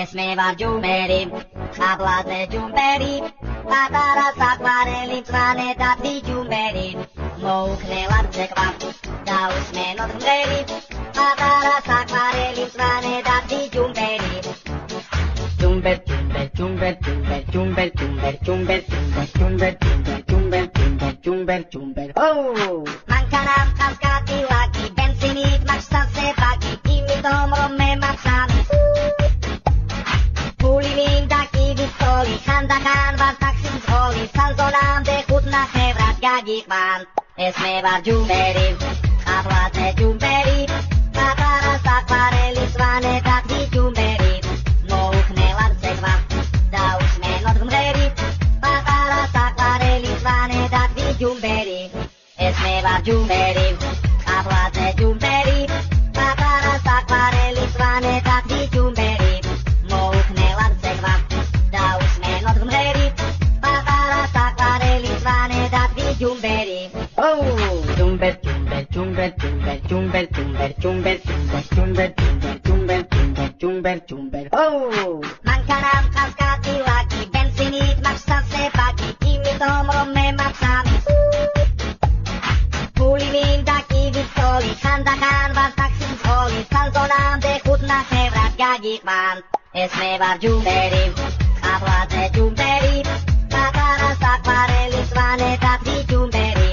ეს მე ვარ ჯუმერი, აბლაზე ჯუმერი, პატარა საყვარელი მწვანე დათი ჯუმერი, მოუქნელად ცეკვა, დაუსმენოთ მღერი, პატარა საყვარელი მწვანე დათი ჯუმერი. Jumber, jumber, jumber, jumber, jumber, jumber, jumber, jumber, jumber, jumber, jumber, jumber, jumber. Oh! Mancanam cascati laki, benzinit maxsan sepaki, imitom rome maxan. Pulimin daki vitoli, handakan vas taksin zoli, sanzonam de khutna khevrat gagikman. Es me var jumberi, ablate jumberi, patara sakvareli svane dati jumberi. Jumberi, es me va jumberi, ablate jumberi, patara sakvareli svane dati jumberi, mouknelan segva, da usmenot gmeri, patara sakvareli svane dati jumberi. Oh, jumber, jumber, jumber, jumber, jumber, jumber, jumber, jumber, jumber, jumber, jumber, jumber, jumber. Oh, mancanam cascati laki, benzinit maxsan sepaki, imitom rome maxan. Handakan vas taksin zoli, sanzonam de khutna khevrat gagikman. Es me var jumberi, ablate jumberi, patara sakvareli svane dati jumberi.